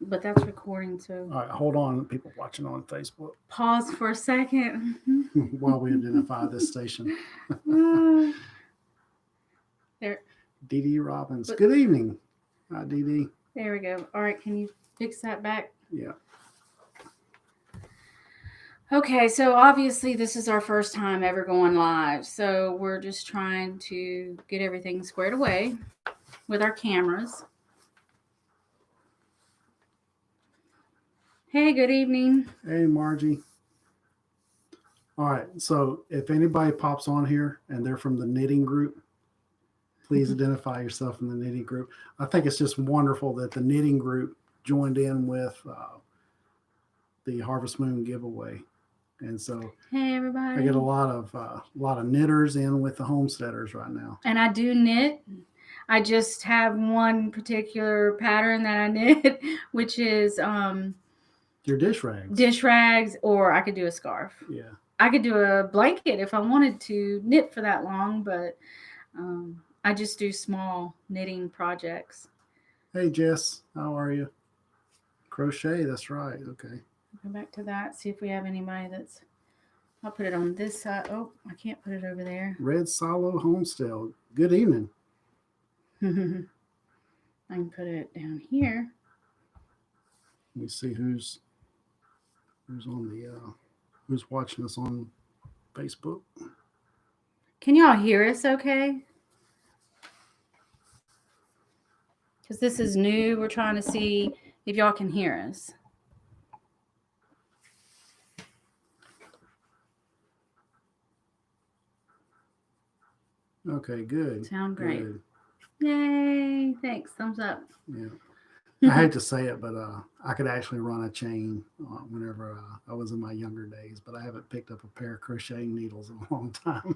but that's recording, so All right, hold on, people watching on Facebook, pause for a second. while we identify this station. There, Dee Dee Robbins. but Good evening. Hi, Dee Dee. there we go. All right, can you fix that back? Yeah. Okay, so obviously this is our first time ever going live, so we're just trying to get everything squared away with our cameras. Hey, good evening. Hey, Margie. All right. So if anybody pops on here and they're from the knitting group, please identify yourself in the knitting group. I think it's just wonderful that the knitting group joined in with the Harvest Moon giveaway, and so Hey, I get everybody. a lot of knitters in with the homesteaders right now. And I do knit. I just have one particular pattern that I knit, which is Your dish rags. dish rags, or I could do a scarf. Yeah. I could do a blanket if I wanted to knit for that long, but I just do small knitting projects. Hey, Jess. How are you? Crochet. That's right. Okay. Go back to that, see if we have anybody that's. I'll put it on this side. Oh, I can't put it over there. Red Silo Homestead. Good evening. I can put it down here. Let me see who's on the who's watching us on Facebook. Can y'all hear us okay? Because this is new. We're trying to see if y'all can hear us. Okay, good. Sound great. Good. Yay. Thanks. Thumbs up. Yeah. I hate to say it, but I could actually run a chain whenever I was in my younger days, but I haven't picked up a pair of crocheting needles in a long time.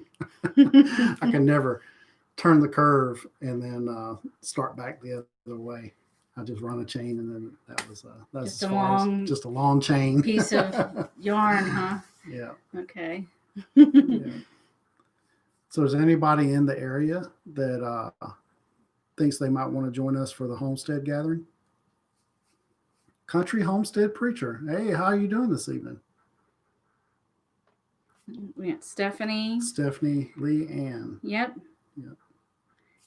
I can never turn the curve and then start back the other way. I just run a chain, and then that's Just as a far long as just a long chain piece of yarn, huh? Yeah. Okay. Yeah. So, is anybody in the area that thinks they might want to join us for the homestead gathering? Country homestead preacher. Hey, how are you doing this evening? We got Stephanie. Stephanie Lee Ann. Yep. Yep.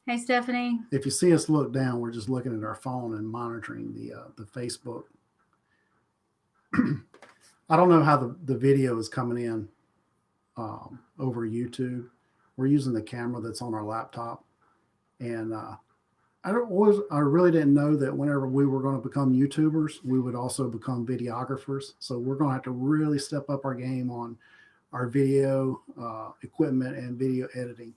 Hey, Stephanie. If you see us look down, we're just looking at our phone and monitoring the Facebook. I don't know how the video is coming in over YouTube. We're using the camera that's on our laptop, and I really didn't know that whenever we were going to become YouTubers, we would also become videographers. So we're going to have to really step up our game on our video equipment and video editing.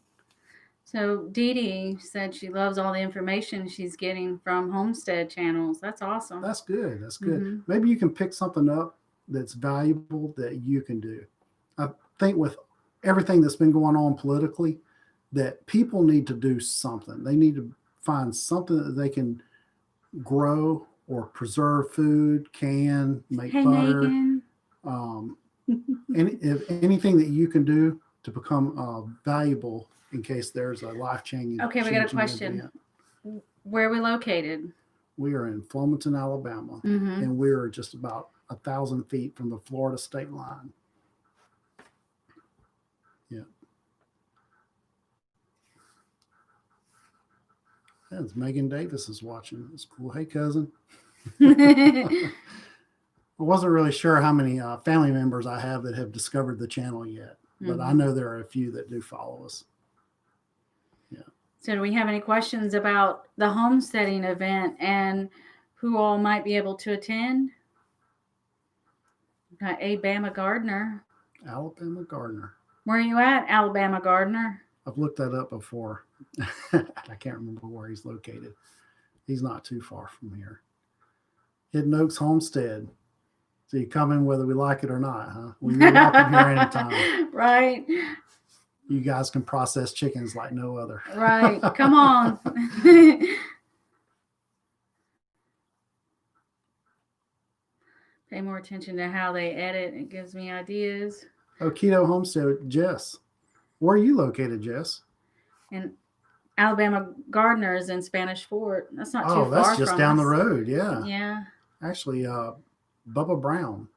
So Dee Dee said she loves all the information she's getting from Homestead channels. That's awesome. That's good. That's good. Mm-hmm. Maybe you can pick something up that's valuable that you can do. I think with everything that's been going on politically, that people need to do something. They need to find something that they can grow or preserve food, make butter. If anything that you can do to become valuable in case there's a life-changing. Okay, we got a question. Event. Where are we located? We are in Flomaton, Alabama, and we are just about 1,000 feet from the Florida state line. Yeah. That's Megan Davis is watching. It's cool. Hey, cousin. I wasn't really sure how many family members I have that have discovered the channel yet, but I know there are a few that do follow us. Yeah. So do we have any questions about the homesteading event and who all might be able to attend? We've got Alabama Gardener. Alabama Gardener. Where are you at, Alabama Gardener? I've looked that up before. I can't remember where he's located. He's not too far from here. Hidden Oaks Homestead. So you come in whether we like it or not, huh? Well, you're welcome here anytime. Right. You guys can process chickens like no other. Right. Come on. Pay more attention to how they edit. It gives me ideas. Oh, Keto Homestead, Jess. Where are you located, Jess? In Alabama Gardeners in Spanish Fort. That's not too far from that's just down us. the road. Yeah. Yeah. Actually, Bubba Brown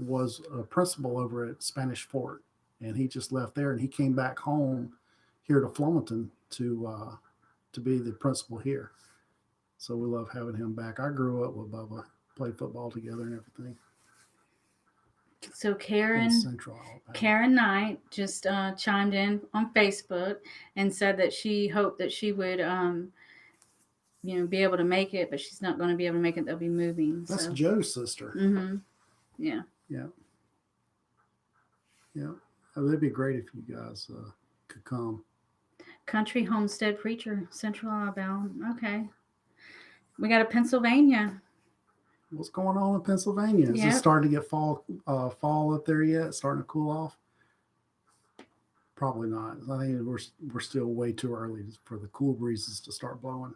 was a principal over at Spanish Fort, and he just left there and he came back home here to Flomaton to be the principal here. So we love having him back. I grew up with Bubba, played football together and everything So in Central Alabama. Karen Knight just chimed in on Facebook and said that she hoped that she would, be able to make it, but she's not going to be able to make it. They'll be moving. That's so. Joe's sister. Mm-hmm. Yeah. Yeah. Yeah. That'd be great if you guys could come. Country Homestead Preacher, Central Alabama. Okay. We got a Pennsylvania. What's going on in Pennsylvania? Is it starting to get fall up there yet? Starting to cool off? Probably not. I think we're still way too early for the cool breezes to start blowing.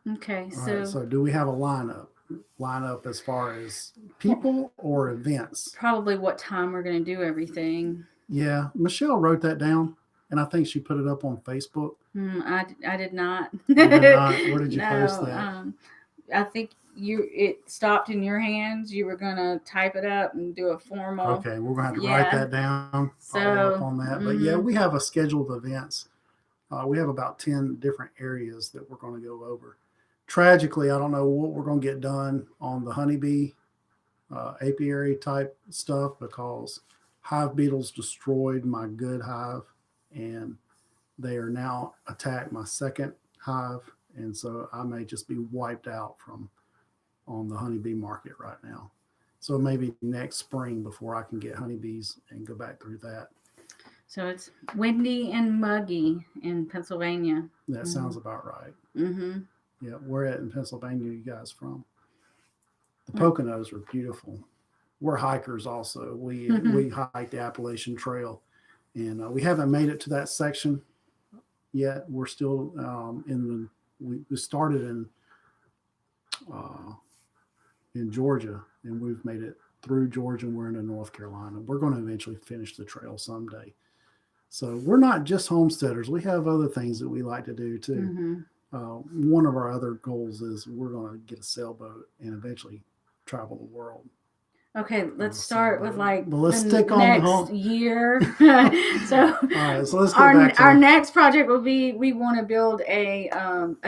Okay, so do we have a lineup as far as people or events? Probably what time we're going to do everything. Yeah, Michelle wrote that down, and I think she put it up on Facebook. I did not. You did not? Where did you post that? I think it stopped in your hands. You were going to type it up and do a formal. Okay, we're going to have to write that down. Follow up on that. But yeah, we have a scheduled events. We have about 10 different areas that we're going to go over. Tragically, I don't know what we're going to get done on the honeybee apiary type stuff because hive beetles destroyed my good hive, and they are now attacked my second hive, and so I may just be wiped out on the honeybee market right now. So maybe next spring before I can get honeybees and go back through that. So it's windy and muggy in Pennsylvania. That sounds about right. Mm-hmm. Yeah, where at in Pennsylvania are you guys from? The Poconos are beautiful. We're hikers also. We hike the Appalachian Trail, and we haven't made it to that section yet. We're still we started in Georgia, and we've made it through Georgia, and we're into North Carolina. We're going to eventually finish the trail someday. So we're not just homesteaders. We have other things that we like to do too. Mm-hmm. One of our other goals is we're going to get a sailboat and eventually travel the world. Okay, let's start with let's stick on next year. So, all right, so let's get back to our next project will be we want to build a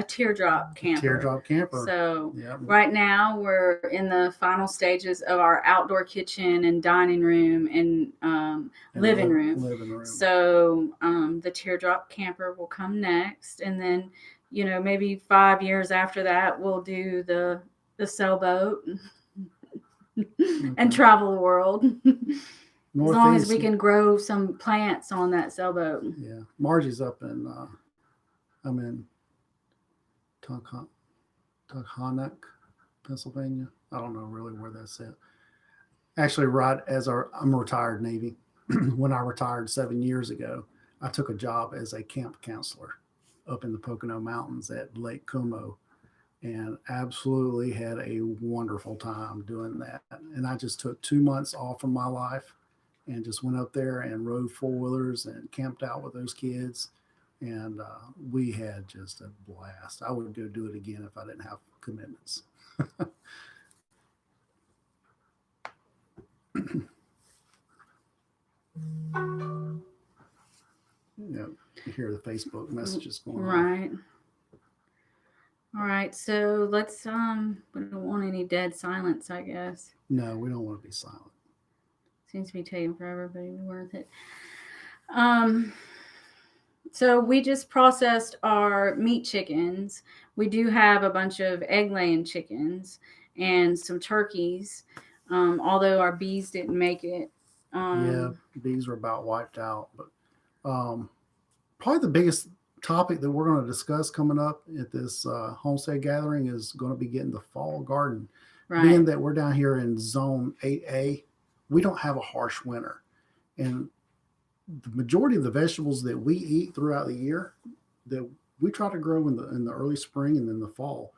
teardrop camper. Teardrop camper. So right now we're in the final stages of our outdoor kitchen and dining room and living room. So the teardrop camper will come next, and then maybe 5 years after that we'll do the sailboat. And travel the world. As long as we can grow some plants on that sailboat. Yeah. Margie's up in I'm in Tunkhannock, Pennsylvania. I don't know really where that's at. Actually, right as I'm a retired Navy. When I retired 7 years ago, I took a job as a camp counselor up in the Pocono Mountains at Lake Como. And absolutely had a wonderful time doing that. And I just took 2 months off from my life and just went up there and rode four-wheelers and camped out with those kids. And we had just a blast. I would go do it again if I didn't have commitments. You hear the Facebook messages going on. Right. All right, so let's we don't want any dead silence, I guess. No, we don't want to be silent. Seems to be taking forever, but it's worth it. So we just processed our meat chickens. We do have a bunch of egg-laying chickens and some turkeys, although our bees didn't make it. Yeah, bees were about wiped out. But probably the biggest topic that we're going to discuss coming up at this homestead gathering is going to be getting the fall garden. Right. Being that we're down here in zone 8A, we don't have a harsh winter. And the majority of the vegetables that we eat throughout the year that we try to grow in the early spring and then the fall,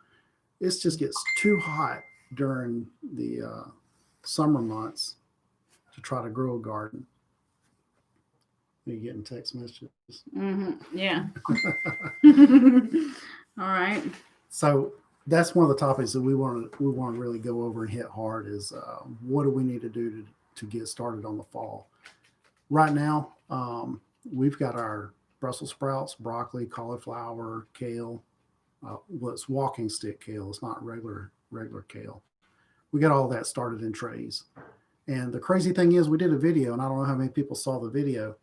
it just gets too hot during the summer months to try to grow a garden. You getting text messages? Mm-hmm. Yeah. All right. So that's one of the topics that we want to really go over and hit hard is what do we need to do to get started on the fall. Right now, we've got our Brussels sprouts, broccoli, cauliflower, kale. Well, it's walking stick kale. It's not regular kale. We got all that started in trays. And the crazy thing is, we did a video, and I don't know how many people saw the video,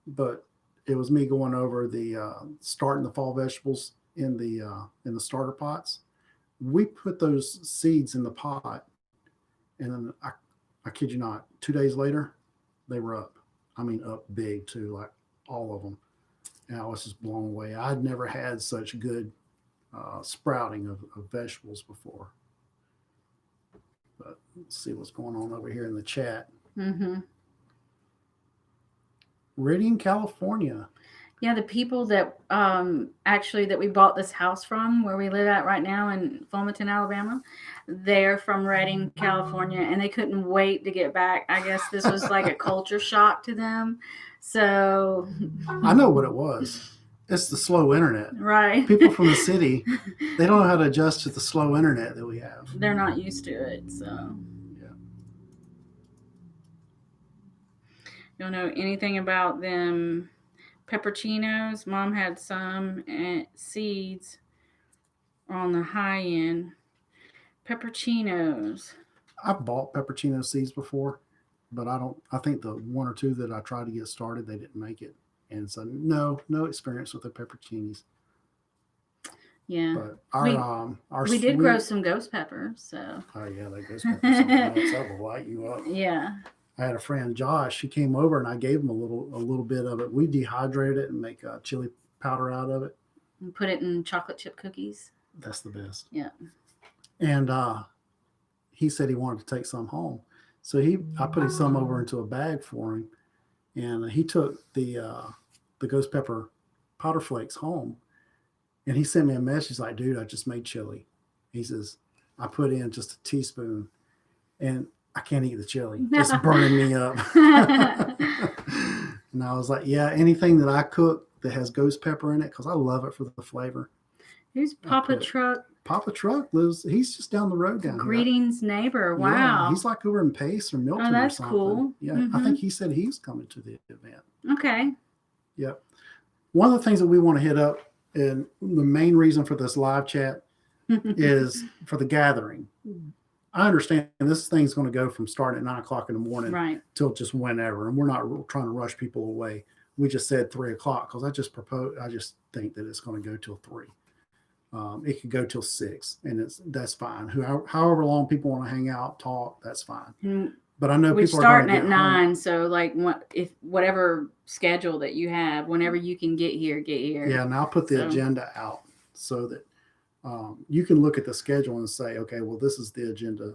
but it was me going over the starting the fall vegetables in the starter pots. We put those seeds in the pot, and then I kid you not, 2 days later, they were up. I mean, up big too, like all of them. And I was just blown away. I'd never had such good sprouting of vegetables before. But let's see what's going on over here in the chat. Mm-hmm. Reading, California. Yeah, the people that actually that we bought this house from, where we live at right now in Fulmerton, Alabama, they're from Redding, California, and they couldn't wait to get back. I guess this was like a culture shock to them. So I know what it was. It's the slow internet. Right. People from the city, they don't know how to adjust to the slow internet that we have. They're not used to it, so. Yeah. Don't know anything about them. Pepperoncinos. Mom had some seeds on the high end. Pepperoncinos. I've bought pepperoncino seeds before, but I think the one or two that I tried to get started, they didn't make it. And so no experience with the pepperoncinis. Yeah. But our we did grow some ghost peppers, so. Oh yeah, that ghost peppers that will light you up. Yeah. I had a friend, Josh, he came over and I gave him a little bit of it. We dehydrated it and make chili powder out of it. And put it in chocolate chip cookies. That's the best. Yeah. And he said he wanted to take some home. So I put some over into a bag for him. And he took the ghost pepper powder flakes home. And he sent me a message. He's like, dude, I just made chili. He says, I put in just a teaspoon. And I can't eat the chili. It's burning me up. And I was like, yeah, anything that I cook that has ghost pepper in it, because I love it for the flavor. Who's Papa Truck? Papa Truck he's just down the road down here. Greetings, neighbor. Wow. Yeah, he's like over in Pace or Milton or something. Cool. Yeah, mm-hmm. I think he said he was coming to the event. Okay. Yep. One of the things that we want to hit up, and the main reason for this live chat is for the gathering. I understand this thing's going to go from starting at 9 o'clock in the morning right. till just whenever. And we're not trying to rush people away. We just said 3 o'clock because I just think that it's going to go till 3. It could go till 6 and that's fine. However long people want to hang out, talk, that's fine. But I know we're people starting are at 9. So like if whatever schedule that you have, whenever you can get here, get here. Yeah. And I'll put the agenda out so that you can look at the schedule and say, okay, well, this is the agenda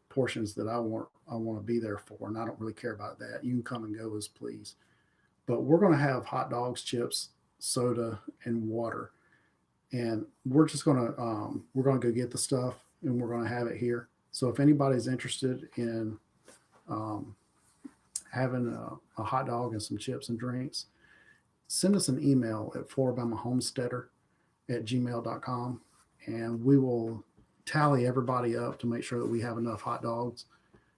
portions that I want to be there for. And I don't really care about that. You can come and go as please. But we're going to have hot dogs, chips, soda, and water. And we're just going to, we're going to go get the stuff and we're going to have it here. So if anybody's interested in having a hot dog and some chips and drinks, send us an email at FloraBamaHomesteader@gmail.com. And we will tally everybody up to make sure that we have enough hot dogs,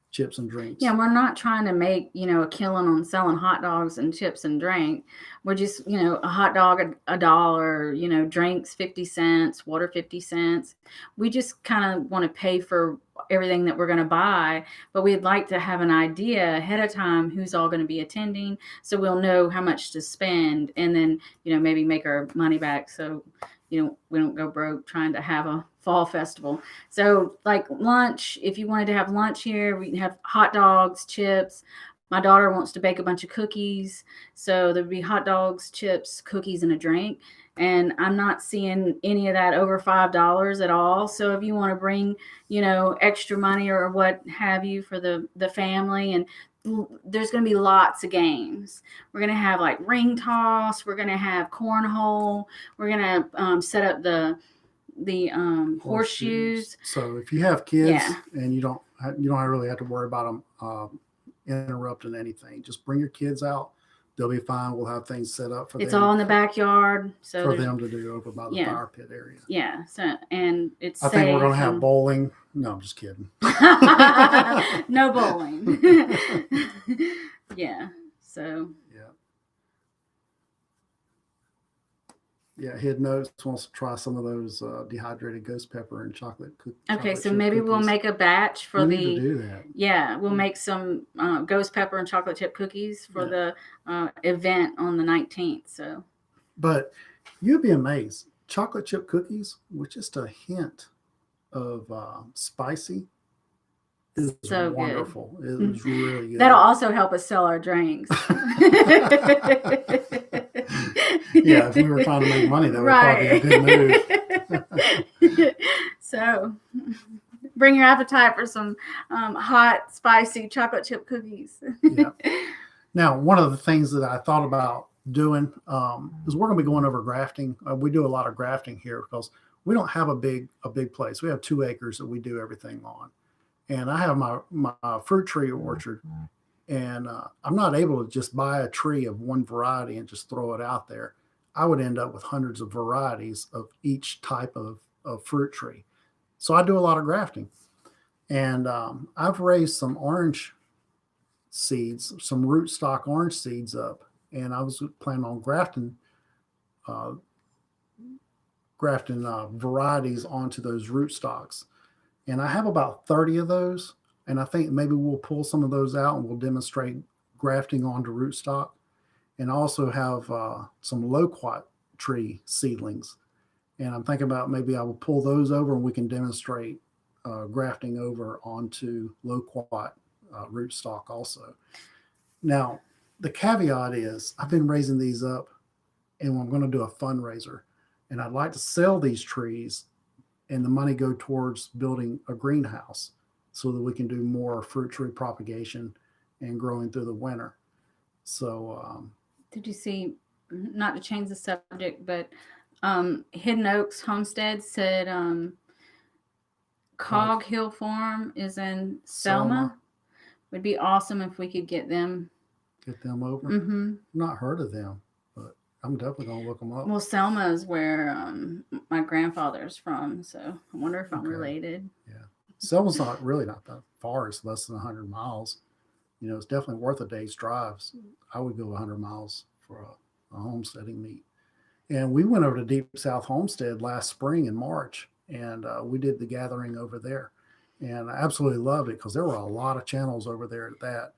chips, and drinks. Yeah, we're not trying to make, a killing on selling hot dogs and chips and drink. We're just, a hot dog $1, drinks 50 cents, water 50 cents. We just kind of want to pay for everything that we're going to buy, but we'd like to have an idea ahead of time who's all going to be attending, so we'll know how much to spend, and then, maybe make our money back so we don't go broke trying to have a fall festival. So like lunch, if you wanted to have lunch here, we can have hot dogs, chips. My daughter wants to bake a bunch of cookies. So there'd be hot dogs, chips, cookies, and a drink. And I'm not seeing any of that over $5 at all. So if you want to bring, extra money or what have you for the family, and there's going to be lots of games. We're going to have like ring toss. We're going to have cornhole. We're going to set up the horseshoes. So if you have kids and you don't really have to worry about them interrupting anything, just bring your kids out. they'll be fine. We'll have things set up for them. It's all in the backyard, so for them to do over by the fire pit area. Yeah. So, and it's I think we're going to have bowling. No, I'm just kidding. No bowling. Yeah. So. Yeah, Hidden Oaks wants to try some of those dehydrated ghost pepper and chocolate cookies. Okay, so maybe we'll make a batch for we need to do that. Yeah, we'll make some ghost pepper and chocolate chip cookies for the event on the 19th. So, but you'd be amazed. Chocolate chip cookies with just a hint of spicy is so wonderful. Good. It is really good. That'll also help us sell our drinks. Yeah, if we were trying to make money, that would probably be a good move. So, bring your appetite for some hot, spicy chocolate chip cookies. Yeah. Now, one of the things that I thought about doing is we're going to be going over grafting. We do a lot of grafting here because we don't have a big place. We have 2 acres that we do everything on, and I have my fruit tree orchard. And I'm not able to just buy a tree of one variety and just throw it out there. I would end up with hundreds of varieties of each type of fruit tree. So I do a lot of grafting. And I've raised some orange seeds, some rootstock orange seeds up. And I was planning on grafting varieties onto those rootstocks. And I have about 30 of those. And I think maybe we'll pull some of those out and we'll demonstrate grafting onto rootstock. And also have some loquat tree seedlings. And I'm thinking about maybe I will pull those over and we can demonstrate grafting over onto loquat rootstock also. Now, the caveat is I've been raising these up and I'm going to do a fundraiser. And I'd like to sell these trees and the money go towards building a greenhouse, so that we can do more fruit tree propagation and growing through the winter. So, did you see, not to change the subject, but Hidden Oaks Homestead said Cog Hill Farm is in Selma. Would be awesome if we could get them over. Mm-hmm. Not heard of them, but I'm definitely going to look them up. Well, Selma is where my grandfather's from, so I wonder if I'm related. Yeah. Selma's not that far. It's less than 100 miles. You know, it's definitely worth a day's drive. I would go 100 miles for a homesteading meet. And we went over to Deep South Homestead last spring in March, and we did the gathering over there. And I absolutely loved it because there were a lot of channels over there at that.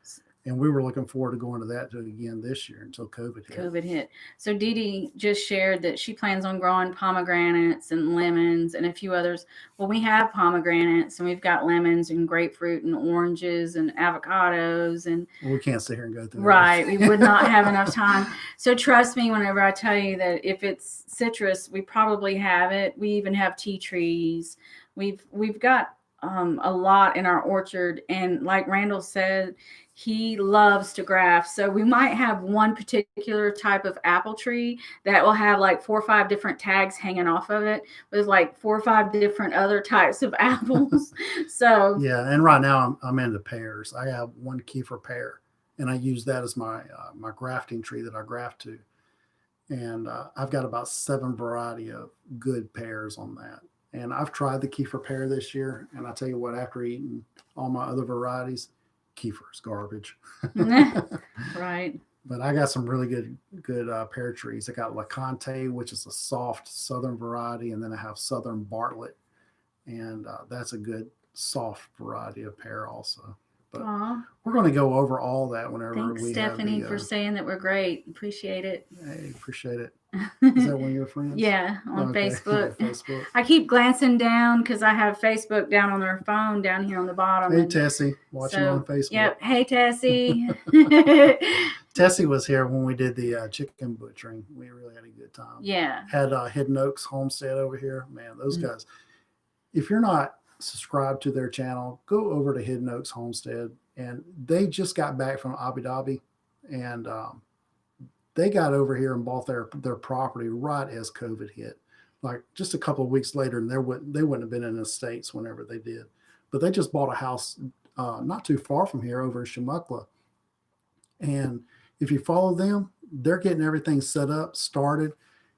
And we were looking forward to going to that again this year until COVID hit. So Dee Dee just shared that she plans on growing pomegranates and lemons and a few others. Well, we have pomegranates and we've got lemons and grapefruit and oranges and avocados. And we can't sit here and go through that. We would not have enough time. So trust me whenever I tell you that if it's citrus, we probably have it. We even have tea trees. We've got a lot in our orchard. And like Randall said, he loves to graft. So we might have one particular type of apple tree that will have like 4 or 5 different tags hanging off of it with like 4 or 5 different other types of apples. So yeah. And right now I'm into pears. I have one Kiefer pear and I use that as my grafting tree that I graft to. And I've got about 7 variety of good pears on that. And I've tried the Kiefer pear this year. And I tell you what, after eating all my other varieties, Kiefer's garbage. Right. But I got some really good pear trees. I got LeConte, which is a soft southern variety, and then I have Southern Bartlett, and that's a good soft variety of pear also. But we're going to go over all that whenever Thanks, we Stephanie, have for saying that we're great. Appreciate it. Hey, appreciate it. Is that one of your friends? Yeah, on Facebook. Facebook. I keep glancing down because I have Facebook down on their phone down here on the bottom. Hey, Tessie, watching on Facebook. Yep. Hey, Tessie. Tessie was here when we did the chicken butchering. We really had a good time. Yeah. Had Hidden Oaks Homestead over here. Man, those guys, if you're not subscribed to their channel, go over to Hidden Oaks Homestead. And they just got back from Abu Dhabi. And they got over here and bought their property right as COVID hit. Like just a couple of weeks later, and they wouldn't have been in the States whenever they did. But they just bought a house not too far from here over in Shemukla. And if you follow them, they're getting everything set up, started,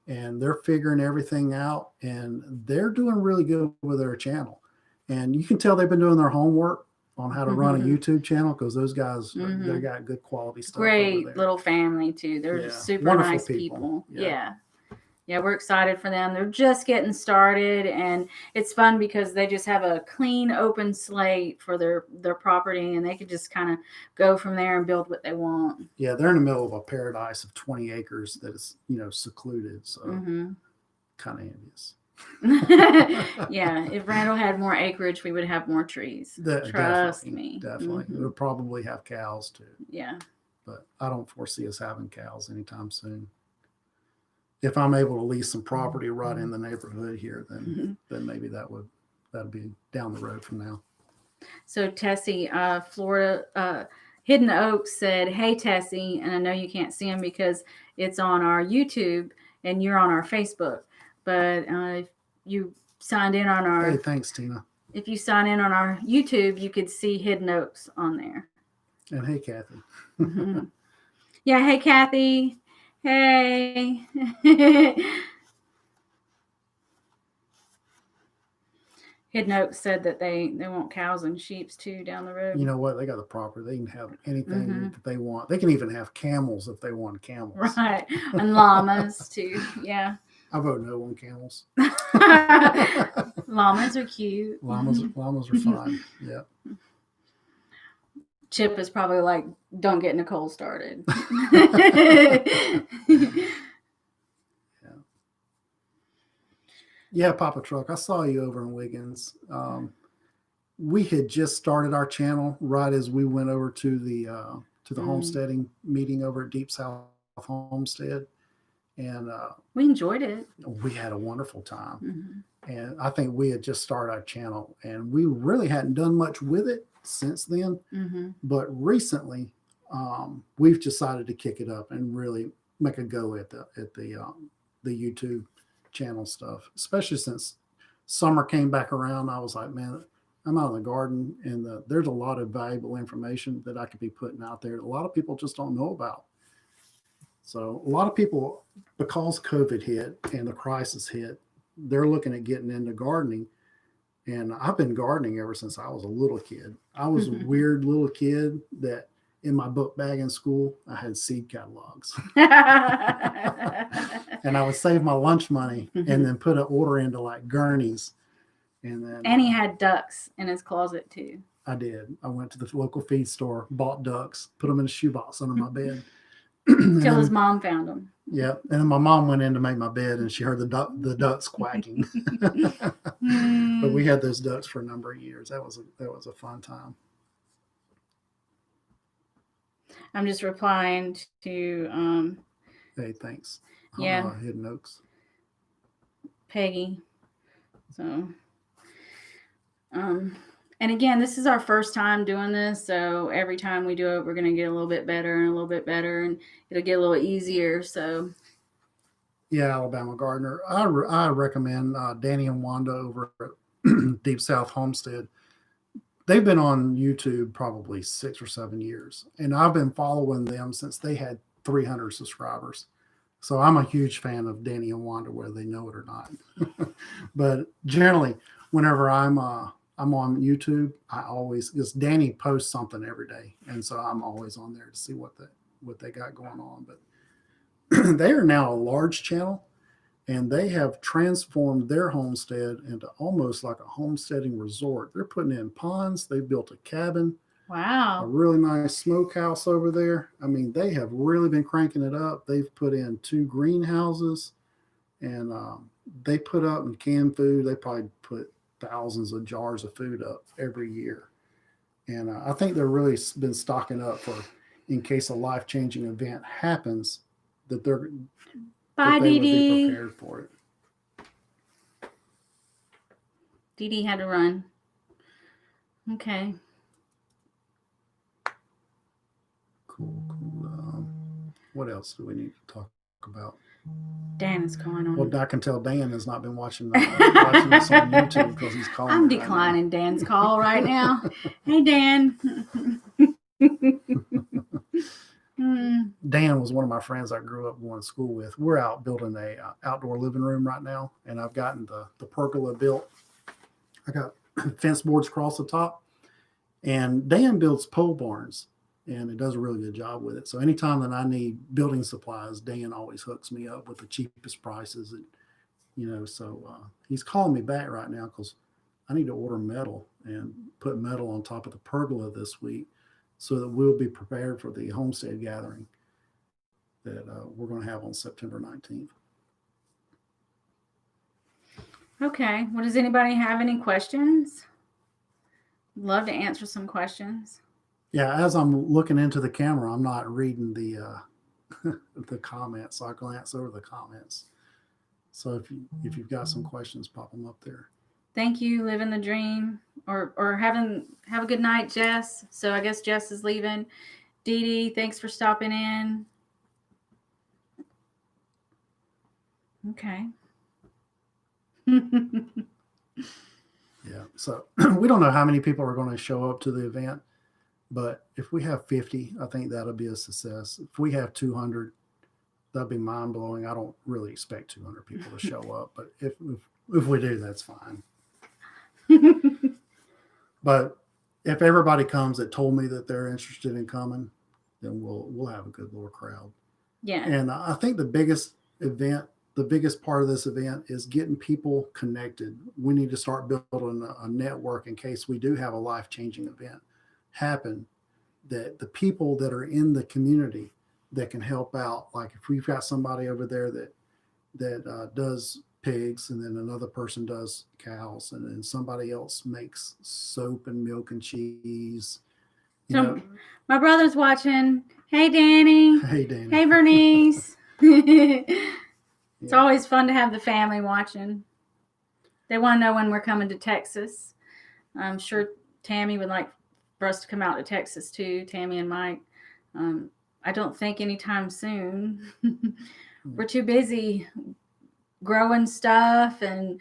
and they're figuring everything out, and they're doing really good with their channel. And you can tell they've been doing their homework on how to run a YouTube channel, because those guys, they got good quality stuff. Great little family too. They're super wonderful nice people. Yeah, we're excited for them. They're just getting started, and it's fun because they just have a clean, open slate for their property, and they could just kind of go from there and build what they want. Yeah, they're in the middle of a paradise of 20 acres that is, secluded. So kind of envious. Yeah, if Randall had more acreage, we would have more trees. Trust me. Definitely. We'll probably have cows too. Yeah. But I don't foresee us having cows anytime soon. If I'm able to lease some property right in the neighborhood here, then maybe that'd be down the road from now. So Tessie, Florida, Hidden Oaks said, "Hey Tessie," and I know you can't see him because it's on our YouTube and you're on our Facebook. But if you signed in on our... Hey, thanks, Tina. If you sign in on our YouTube, you could see Hidden Oaks on there. And hey, Kathy. Yeah, hey, Kathy. Hey. Hidden Oaks said that they want cows and sheep too down the road. You know what? They got the property. They can have anything that they want. They can even have camels if they want camels. Right. And llamas too. Yeah. I vote no on camels. Llamas are cute. Llamas are fine. Yeah. Chip is probably like, don't get Nicole started. Yeah, Papa Truck. I saw you over in Wiggins. We had just started our channel right as we went over to the homesteading meeting over at Deep South Homestead. And we enjoyed it. We had a wonderful time. And I think we had just started our channel, and we really hadn't done much with it since then. But recently, we've decided to kick it up and really make a go at the YouTube channel stuff, especially since summer came back around. I was like, man, I'm out in the garden, and there's a lot of valuable information that I could be putting out there that a lot of people just don't know about. So a lot of people, because COVID hit and the crisis hit, they're looking at getting into gardening. And I've been gardening ever since I was a little kid. I was a weird little kid that in my book bag in school, I had seed catalogs. And I would save my lunch money and then put an order into like Gurney's. And he had ducks in his closet too. I did. I went to the local feed store, bought ducks, put them in a shoebox under my bed. Till his mom found them. Yeah. And then my mom went in to make my bed, and she heard the ducks quacking. But we had those ducks for a number of years. That was a fun time. I'm just replying to hey, thanks. Yeah. Hidden Oaks. Peggy. So and again, this is our first time doing this, so every time we do it, we're going to get a little bit better and a little bit better, and it'll get a little easier. So, yeah, Alabama Gardener. I recommend Danny and Wanda over at Deep South Homestead. They've been on YouTube probably 6 or 7 years, and I've been following them since they had 300 subscribers. So I'm a huge fan of Danny and Wanda, whether they know it or not. But generally, whenever I'm on YouTube, I always, because Danny posts something every day, and so I'm always on there to see what they got going on. But they are now a large channel, and they have transformed their homestead into almost like a homesteading resort. They're putting in ponds. They built a cabin. Wow. A really nice smokehouse over there. I mean, they have really been cranking it up. They've put in 2 greenhouses, and they put up in canned food. They probably put thousands of jars of food up every year. And I think they've really been stocking up for, in case a life-changing event happens, that they would be prepared for it. Dee Dee had to run. Okay. Cool. What else do we need to talk about? Dan is calling on. Well, I can tell Dan has not been watching this on YouTube because he's calling. I'm declining right Dan's call right now. Hey, Dan. Dan was one of my friends I grew up going to school with. We're out building a outdoor living room right now, and I've gotten the pergola built. I got fence boards across the top, and Dan builds pole barns, and it does a really good job with it. So anytime that I need building supplies, Dan always hooks me up with the cheapest prices, and so he's calling me back right now because I need to order metal and put metal on top of the pergola this week so that we'll be prepared for the Homestead gathering that we're going to have on September 19th. Okay. Well, does anybody have any questions? Love to answer some questions. Yeah, as I'm looking into the camera, I'm not reading the the comments, so I glance over the comments. So if you've got some questions, pop them up there. Thank you, living the dream, or have a good night, Jess. So I guess Jess is leaving. Dee Dee, thanks for stopping in. Okay. Yeah. So we don't know how many people are going to show up to the event, but if we have 50, I think that'll be a success. If we have 200, that'd be mind blowing. I don't really expect 200 people to show up, but if we do, that's fine. But if everybody comes that told me that they're interested in coming, then we'll have a good little crowd. Yeah. And I think the biggest part of this event is getting people connected. We need to start building a network in case we do have a life-changing event happen, that the people that are in the community that can help out, like if we've got somebody over there that does pigs, and then another person does cows, and then somebody else makes soap and milk and cheese. So my brother's watching. Hey, Danny. Hey, Danny. Hey, Bernice. It's always fun to have the family watching. They want to know when we're coming to Texas. I'm sure Tammy would like for us to come out to Texas too, Tammy and Mike. I don't think anytime soon. We're too busy growing stuff and,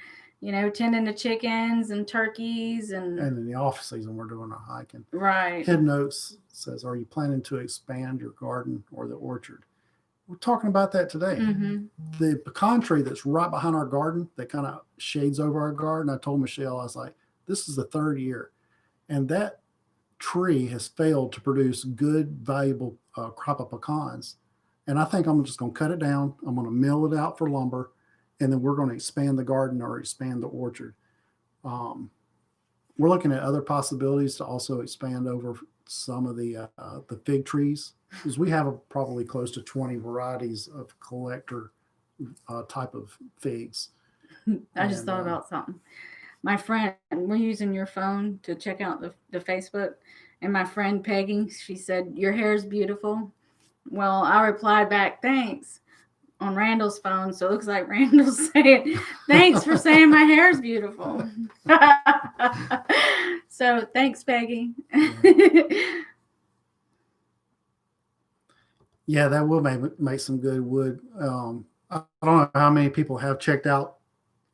tending to chickens and turkeys. And in the off season, we're doing our hiking. Right. Head Notes says, are you planning to expand your garden or the orchard? We're talking about that today. Mm-hmm. The pecan tree that's right behind our garden that kind of shades over our garden, I told Michelle, I was like, this is the third year. And that tree has failed to produce good, valuable crop of pecans. And I think I'm just going to cut it down. I'm going to mill it out for lumber. And then we're going to expand the garden or expand the orchard. We're looking at other possibilities to also expand over some of the fig trees, because we have probably close to 20 varieties of collector type of figs. I just thought about something. My friend, we're using your phone to check out the Facebook, and my friend Peggy, she said, your hair is beautiful. Well, I replied back, thanks, on Randall's phone. So it looks like Randall's saying, thanks for saying my hair is beautiful. So thanks, Peggy. Yeah, that will make some good wood. I don't know how many people have checked out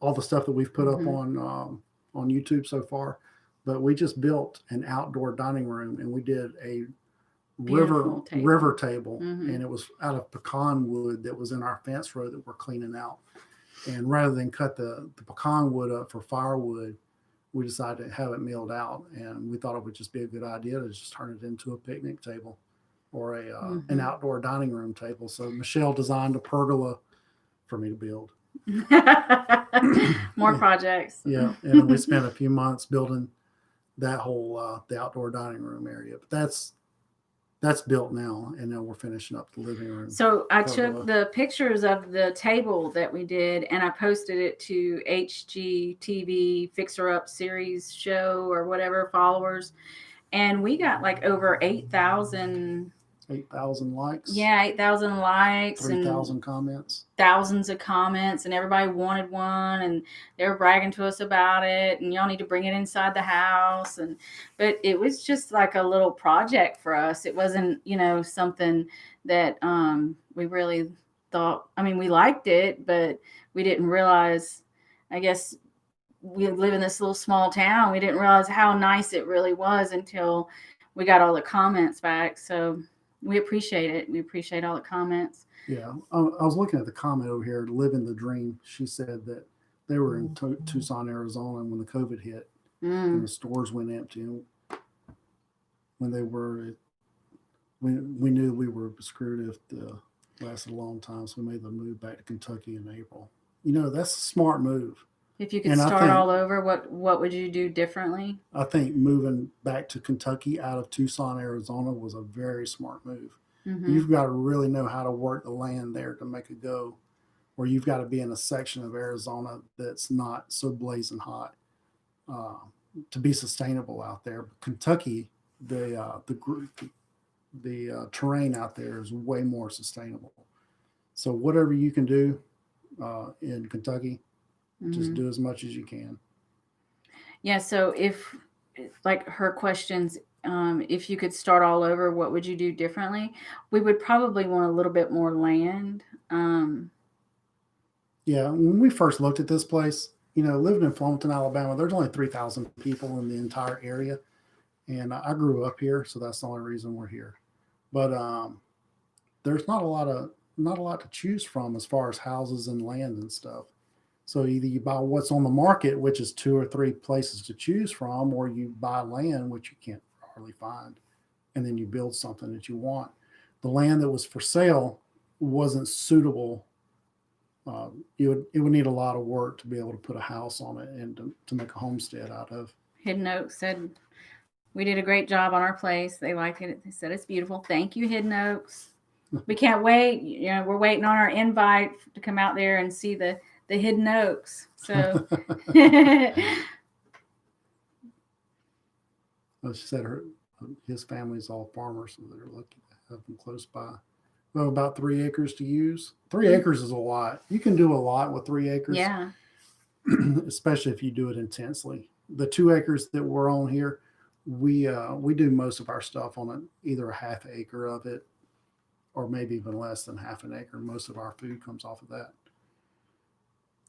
all the stuff that we've put up on YouTube so far, but we just built an outdoor dining room, and we did a river table, and it was out of pecan wood that was in our fence row that we're cleaning out. And rather than cut the pecan wood up for firewood, we decided to have it milled out, and we thought it would just be a good idea to just turn it into a picnic table or an outdoor dining room table. So Michelle designed a pergola for me to build. More projects. Yeah, and we spent a few months building that whole the outdoor dining room area. But that's built now, and now we're finishing up the living room. So I took the pictures of the table that we did, and I posted it to HGTV Fixer Up series show or whatever followers, and we got like over 8,000 likes. Yeah, 8,000 likes. 3,000 comments. Thousands of comments, and everybody wanted one, and they were bragging to us about it, and y'all need to bring it inside the house. But it was just like a little project for us. It wasn't, something that we really thought. I mean, we liked it, but we didn't realize, I guess we live in this little small town. We didn't realize how nice it really was until we got all the comments back. So we appreciate it. We appreciate all the comments. Yeah, I was looking at the comment over here, "Living the Dream." She said that they were in Tucson, Arizona, when the COVID hit and the stores went empty. And when they were, we knew we were screwed if the lasted a long time, so we made the move back to Kentucky in April. You know, that's a smart move. If you could start all over, what would you do differently? I think moving back to Kentucky out of Tucson, Arizona was a very smart move. Mm-hmm. You've got to really know how to work the land there to make it go, or you've got to be in a section of Arizona that's not so blazing hot to be sustainable out there. But Kentucky, the terrain out there is way more sustainable. So whatever you can do in Kentucky, just do as much as you can. Yeah. So if, like her questions, if you could start all over, what would you do differently? We would probably want a little bit more land. Yeah. When we first looked at this place, you know, living in Flomaton, Alabama, there's only 3,000 people in the entire area. And I grew up here, so that's the only reason we're here. But there's not a lot to choose from as far as houses and land and stuff. So either you buy what's on the market, which is 2 or 3 places to choose from, or you buy land, which you can't hardly find, and then you build something that you want. The land that was for sale wasn't suitable. It would need a lot of work to be able to put a house on it and to make a homestead out of. Hidden Oaks said we did a great job on our place. They liked it. They said it's beautiful. Thank you, Hidden Oaks. We can't wait. You know, we're waiting on our invite to come out there and see the Hidden Oaks. So she said his family's all farmers, so they're lucky to have them close by. Well, about 3 acres to use. 3 acres is a lot. You can do a lot with 3 acres. Yeah. Especially if you do it intensely. The 2 acres that we're on here, we do most of our stuff on either a half acre of it, or maybe even less than half an acre. Most of our food comes off of that.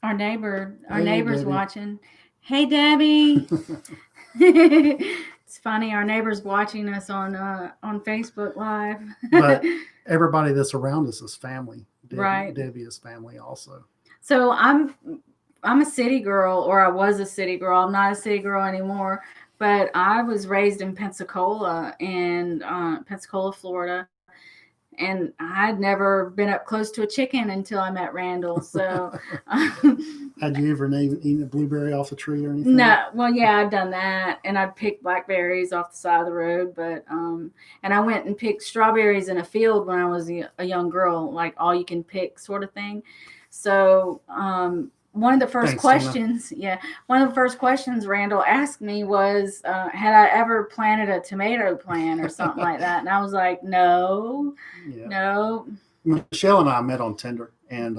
Our neighbor's Debbie. Watching. Hey, Debbie. It's funny. Our neighbor's watching us on Facebook Live. But everybody that's around us is family. Right. Debbie is family also. So I'm a city girl, or I was a city girl. I'm not a city girl anymore, but I was raised in Pensacola, Florida. And I'd never been up close to a chicken until I met Randall. So, had you ever eaten a blueberry off a tree or anything? No. Well, yeah, I'd done that, and I'd picked blackberries off the side of the road. But and I went and picked strawberries in a field when I was a young girl, like all you can pick sort of thing. So, one of the first questions Randall asked me was, had I ever planted a tomato plant or something like that? And I was like, no. Michelle and I met on Tinder, and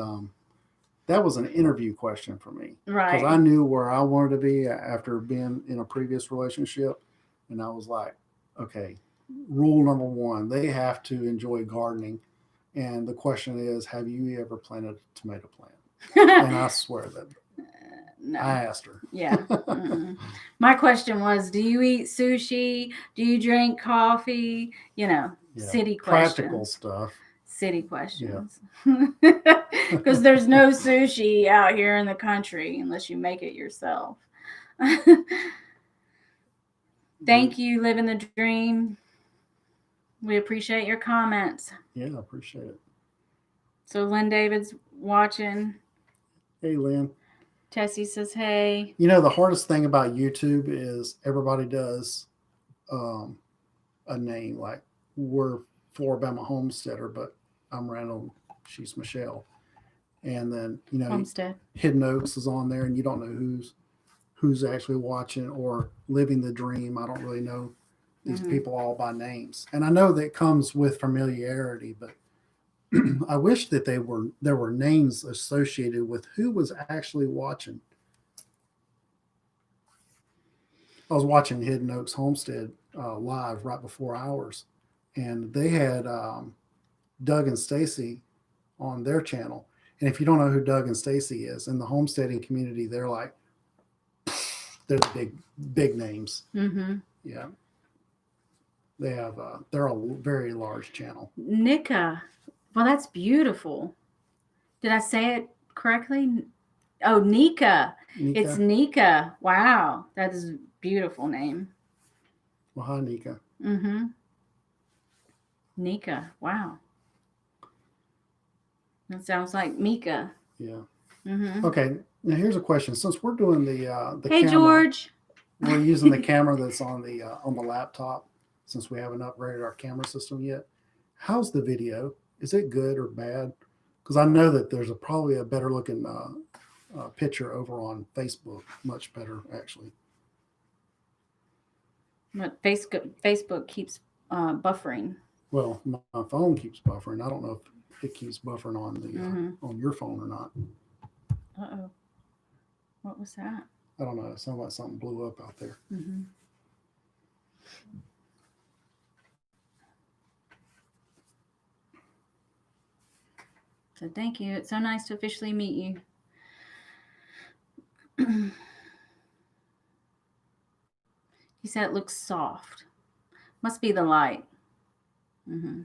that was an interview question for me. Right. Because I knew where I wanted to be after being in a previous relationship. And I was like, okay, rule number 1, they have to enjoy gardening. And the question is, have you ever planted a tomato plant? And I swear that no. I asked her. Yeah. My question was, do you eat sushi? Do you drink coffee? You know, city questions. Practical stuff. City questions. Because there's no sushi out here in the country unless you make it yourself. Thank you, Living the Dream. We appreciate your comments. Yeah, I appreciate it. So Lynn David's watching. Hey, Lynn. Tessie says, hey. You know, the hardest thing about YouTube is everybody does a name. Like, we're FloraBama Homesteader, but I'm Randall. She's Michelle. And then, you know, Homestead. Hidden Oaks is on there, and you don't know who's actually watching, or Living the Dream. I don't really know these people all by names. And I know that comes with familiarity, but I wish that there were names associated with who was actually watching. I was watching Hidden Oaks Homestead live right before ours, and they had Doug and Stacy on their channel. And if you don't know who Doug and Stacy is, in the homesteading community, they're the big names. Mm-hmm. Yeah. They have they're a very large channel. Nika. Well, that's beautiful. Did I say it correctly? Oh, Nika. It's Nika. Nika. Wow. That is a beautiful name. Well, hi, Nika. Mm-hmm. Nika. Wow. That sounds like Mika. Yeah. Mm-hmm. Okay. Now here's a question. Since we're doing the Hey, camera, George. we're using the camera that's on the laptop. Since we haven't upgraded our camera system yet, how's the video? Is it good or bad? Because I know that there's probably a better looking picture over on Facebook. Much better, actually. But Facebook keeps buffering. Well, my phone keeps buffering. I don't know if it keeps buffering on the on your phone or not. Uh-oh. What was that? I don't know. It sounded like something blew up out there. Mm-hmm. So thank you. It's so nice to officially meet you. He said it looks soft. Must be the light. Mm-hmm.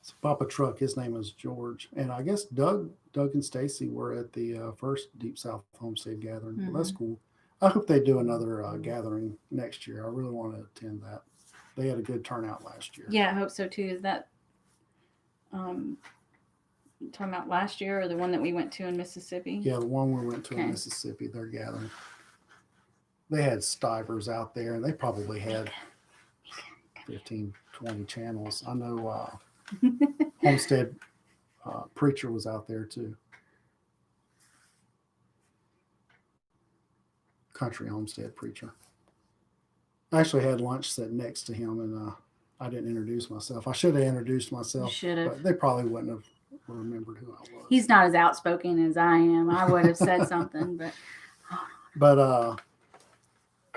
It's Papa Truck. His name is George, and I guess Doug and Stacy were at the first Deep South Homestead gathering. Well, that's cool. I hope they do another gathering next year. I really want to attend that. They had a good turnout last year. Yeah, I hope so too. Is that talking about last year or the one that we went to in Mississippi? Yeah, the one we went to in Mississippi, they're gathering. They had stivers out there, and they probably had 15, 20 channels. I know Homestead Preacher was out there too. Country Homestead Preacher. I actually had lunch sitting next to him, and I didn't introduce myself. I should have introduced myself, but they probably wouldn't have remembered who I was. He's not as outspoken as I am. I would have said something, but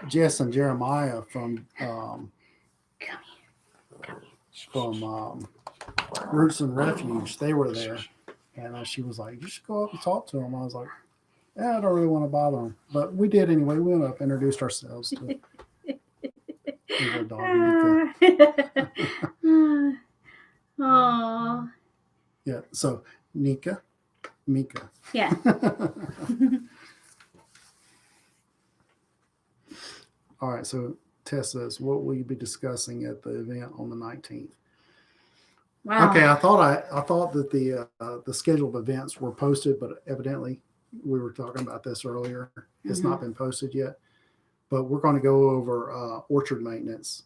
Jess and Jeremiah from Roots and Refuge, they were there, and she was like, "You should go up and talk to him." I was like, "Yeah, I don't really want to bother him," but we did anyway. We went up, introduced ourselves to our dog Nika. Oh. Yeah. So Mika. Yeah. All right. So Tess says, "What will you be discussing at the event on the 19th?" Wow. Okay. I thought that the scheduled events were posted, but evidently we were talking about this earlier. It's not been posted yet, but we're going to go over orchard maintenance,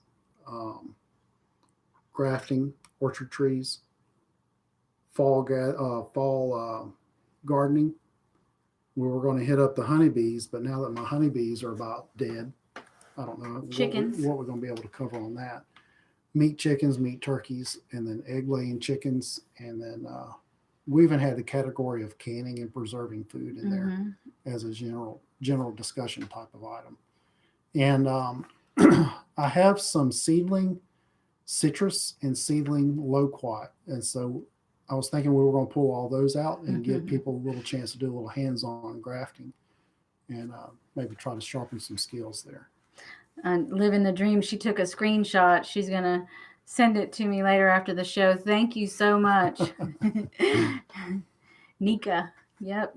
grafting orchard trees, fall gardening. We were going to hit up the honeybees, but now that my honeybees are about dead, I don't know what we're going to be able to cover on that. Meat chickens, meat turkeys, and then egg laying chickens, and then we even had the category of canning and preserving food in there as a general discussion type of item. And I have some seedling citrus and seedling loquat, and so I was thinking we were going to pull all those out and give people a little chance to do a little hands-on grafting, and maybe try to sharpen some skills there. Living the dream. She took a screenshot. She's gonna send it to me later after the show. Thank you so much. Nika. Yep.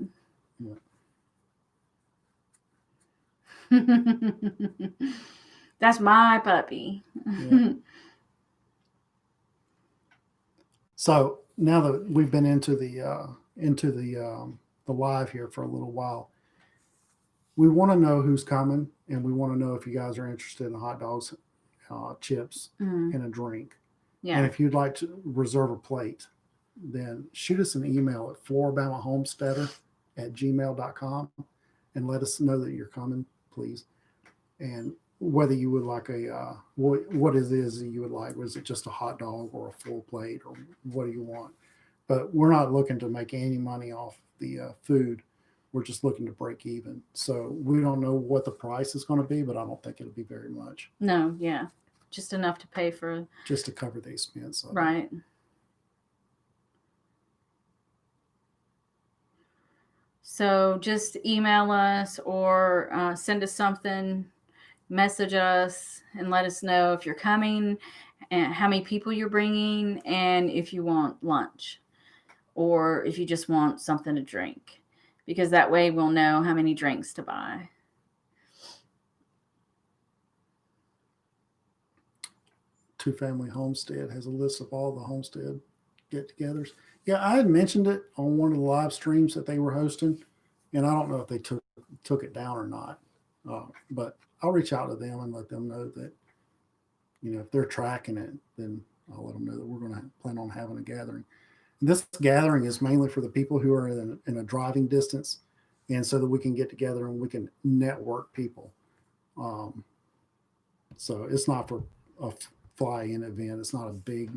Yeah. That's my puppy. Yeah. So now that we've been into the live here for a little while, we want to know who's coming, and we want to know if you guys are interested in hot dogs, chips, and a drink. Yeah. And if you'd like to reserve a plate, then shoot us an email at FloraBamaHomesteader@gmail.com and let us know that you're coming, please. And whether you would like what it is you would like. Was it just a hot dog or a full plate, or what do you want? But we're not looking to make any money off the food. We're just looking to break even. So we don't know what the price is going to be, but I don't think it'll be very much. No, yeah. Just enough to pay for. Just to cover the expense. Right. So just email us or send us something. message us and let us know if you're coming and how many people you're bringing, and if you want lunch or if you just want something to drink, because that way we'll know how many drinks to buy. Two Family Homestead has a list of all the homestead get-togethers. Yeah, I had mentioned it on one of the live streams that they were hosting, and I don't know if they took it down or not. But I'll reach out to them and let them know that, if they're tracking it, then I'll let them know that we're going to plan on having a gathering. And this gathering is mainly for the people who are in a driving distance, and so that we can get together and we can network people. So it's not for a fly-in event. It's not a big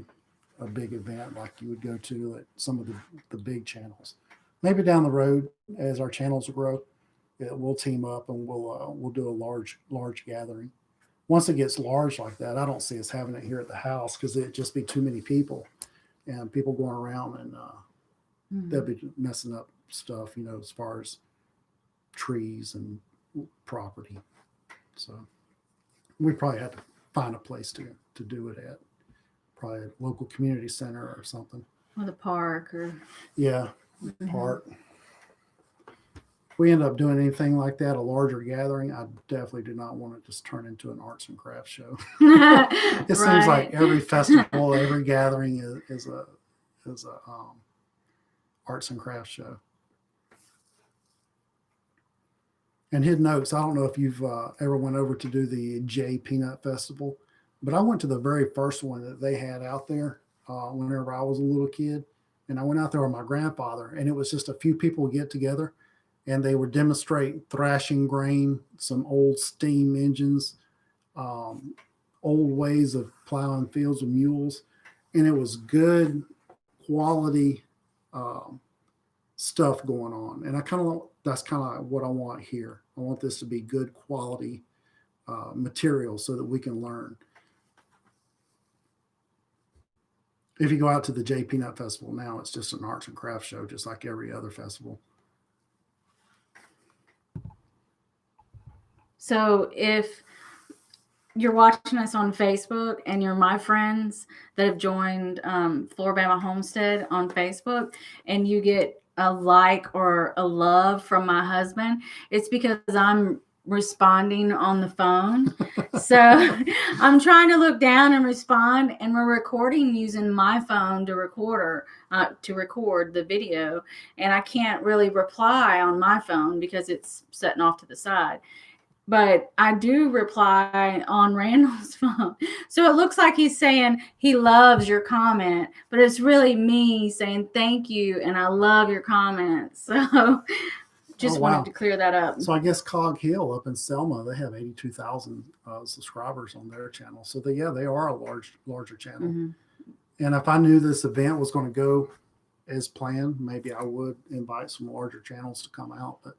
event like you would go to at some of the big channels. Maybe down the road, as our channels grow, we'll team up and we'll do a large gathering. Once it gets large like that, I don't see us having it here at the house, because it'd just be too many people, and people going around, and they'll be messing up stuff, as far as trees and property. So we probably have to find a place to do it at, probably a local community center or something, or the park, or park. If we end up doing anything like that, a larger gathering, I definitely do not want to just turn into an arts and crafts show. It seems like every festival, every gathering is a arts and crafts show. And Hidden Oaks, I don't know if you've ever went over to do the J Peanut Festival, but I went to the very first one that they had out there whenever I was a little kid. And I went out there with my grandfather, and it was just a few people get together, and they would demonstrate thrashing grain, some old steam engines, old ways of plowing fields with mules. And it was good quality stuff going on. And that's kind of what I want here. I want this to be good quality material so that we can learn. If you go out to the J Peanut Festival now, it's just an arts and crafts show, just like every other festival. So if you're watching us on Facebook and you're my friends that have joined FloraBama Homestead on Facebook, and you get a like or a love from my husband, it's because I'm responding on the phone. So I'm trying to look down and respond, and we're recording using my phone to record the video, and I can't really reply on my phone because it's setting off to the side. But I do reply on Randall's phone. So it looks like he's saying he loves your comment, but it's really me saying thank you and I love your comments. So just wanted to clear that up. So I guess Cog Hill up in Selma, they have 82,000 subscribers on their channel. So they are a larger channel. Mm-hmm. And if I knew this event was going to go as planned, maybe I would invite some larger channels to come out. But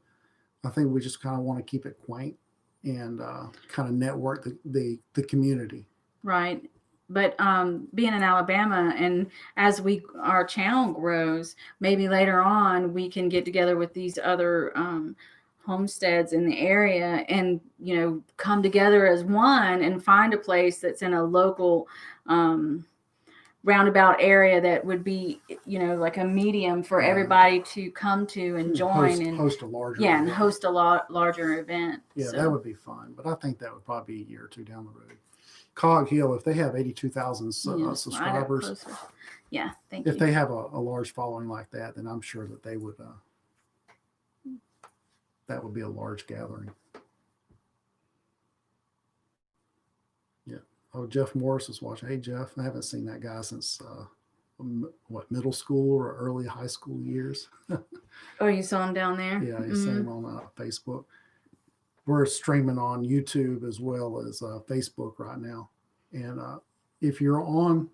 I think we just kind of want to keep it quaint and kind of network the community. Right. But being in Alabama, and as our channel grows, maybe later on we can get together with these other homesteads in the area and, come together as one and find a place that's in a local roundabout area that would be, like a medium for everybody to come to and join host a larger event. And host a larger event. Yeah, so that would be fun, but I think that would probably be a year or two down the road. Cog Hill, if they have 82,000 subscribers, thank you. If they have a large following like that, then I'm sure that they would. That would be a large gathering. Yeah. Oh, Jeff Morris is watching. Hey, Jeff, I haven't seen that guy since middle school or early high school years. Oh, you saw him down there? Yeah, you see him on Facebook. We're streaming on YouTube as well as Facebook right now. And if you're on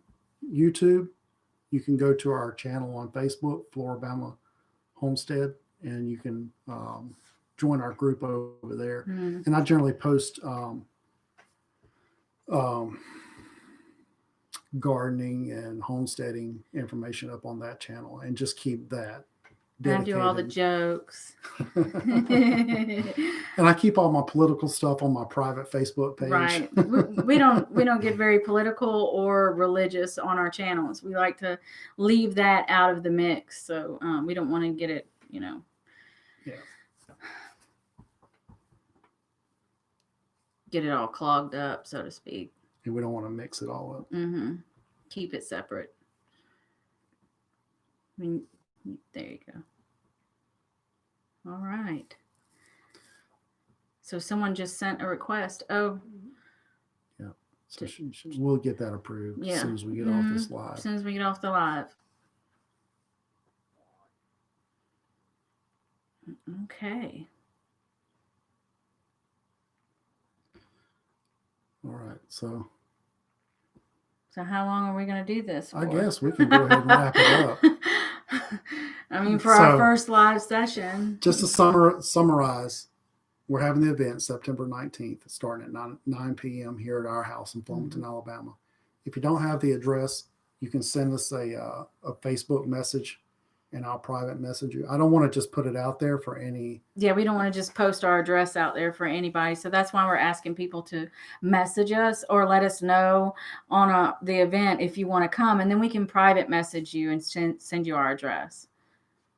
YouTube, you can go to our channel on Facebook, FloraBama Homestead, and you can join our group over there. Mm-hmm. And I generally post gardening and homesteading information up on that channel, and just keep that dedicated. I do all the jokes. And I keep all my political stuff on my private Facebook page. Right. We don't get very political or religious on our channels. We like to leave that out of the mix. So we don't want to get it, Yeah. Get it all clogged up, so to speak. And we don't want to mix it all up. Mm-hmm. Keep it separate. I mean, there you go. All right. So someone just sent a request. Oh. Yeah. So we'll get that approved as soon as we get off this live. As soon as we get off the live. Okay. All right. So how long are we going to do this for? I guess we can go ahead and wrap it up. I mean, for our first live session. Just to summarize, we're having the event September 19th, starting at 9 p.m. here at our house in Flomaton, Alabama. If you don't have the address, you can send us a Facebook message, and I'll private message you. I don't want to just put it out there for any. Yeah, we don't want to just post our address out there for anybody. So that's why we're asking people to message us or let us know on the event if you want to come, and then we can private message you and send you our address.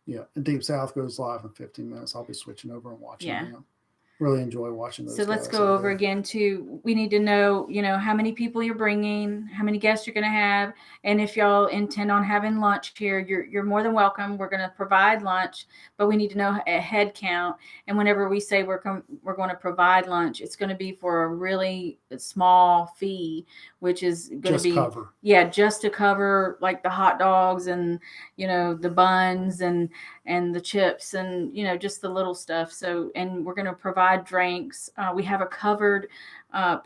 Yeah, and Deep South goes live in 15 minutes. I'll be switching over and watching them. Really enjoy watching those. So let's go over again too. We need to know, how many people you're bringing, how many guests you're going to have, and if y'all intend on having lunch here, you're more than welcome. We're going to provide lunch, but we need to know a head count. And whenever we say we're going to provide lunch, it's going to be for a really small fee, which is going to be just to cover like the hot dogs and the buns and the chips and just the little stuff. So, and we're going to provide drinks. We have a covered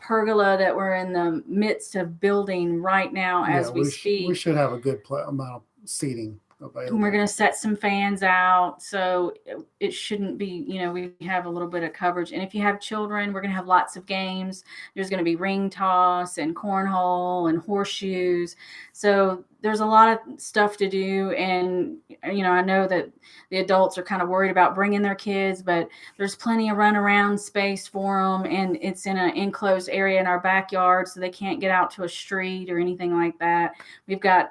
pergola that we're in the midst of building right now as we speak. We should have a good amount of seating available. And we're going to set some fans out, so it shouldn't be, we have a little bit of coverage. And if you have children, we're going to have lots of games. There's going to be ring toss and cornhole and horseshoes. So there's a lot of stuff to do. And, I know that the adults are kind of worried about bringing their kids, but there's plenty of run around space for them. And it's in an enclosed area in our backyard, so they can't get out to a street or anything like that. We've got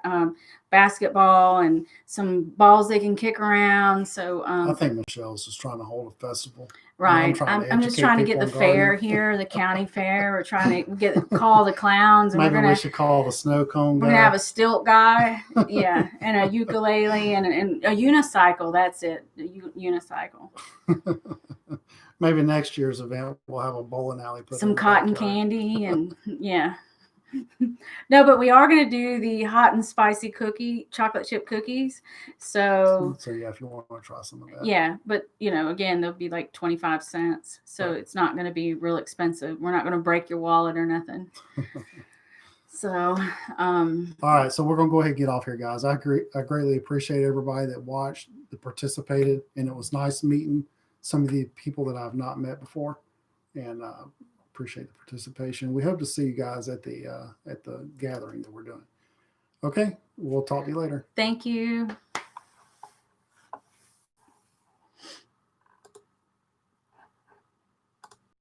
basketball and some balls they can kick around. So I think Michelle's just trying to hold a festival. Right. I'm just trying to get the fair here, the county fair. We're trying to call the clowns. And maybe we should call the snow cone guy. We're going to have a stilt guy. Yeah. And a ukulele and a unicycle. That's it. A unicycle. Maybe next year's event, we'll have a bowling alley. Some cotton candy and No, but we are going to do the hot and spicy chocolate chip cookies. So yeah, if you want to try some of that. Yeah, but again, they'll be like 25 cents. So It's not going to be real expensive. We're not going to break your wallet or nothing. So, all right. So we're going to go ahead and get off here, guys. I greatly appreciate everybody that watched, that participated, and it was nice meeting some of the people that I've not met before, and appreciate the participation. We hope to see you guys at the gathering that we're doing. Okay, we'll talk to you later. Thank you.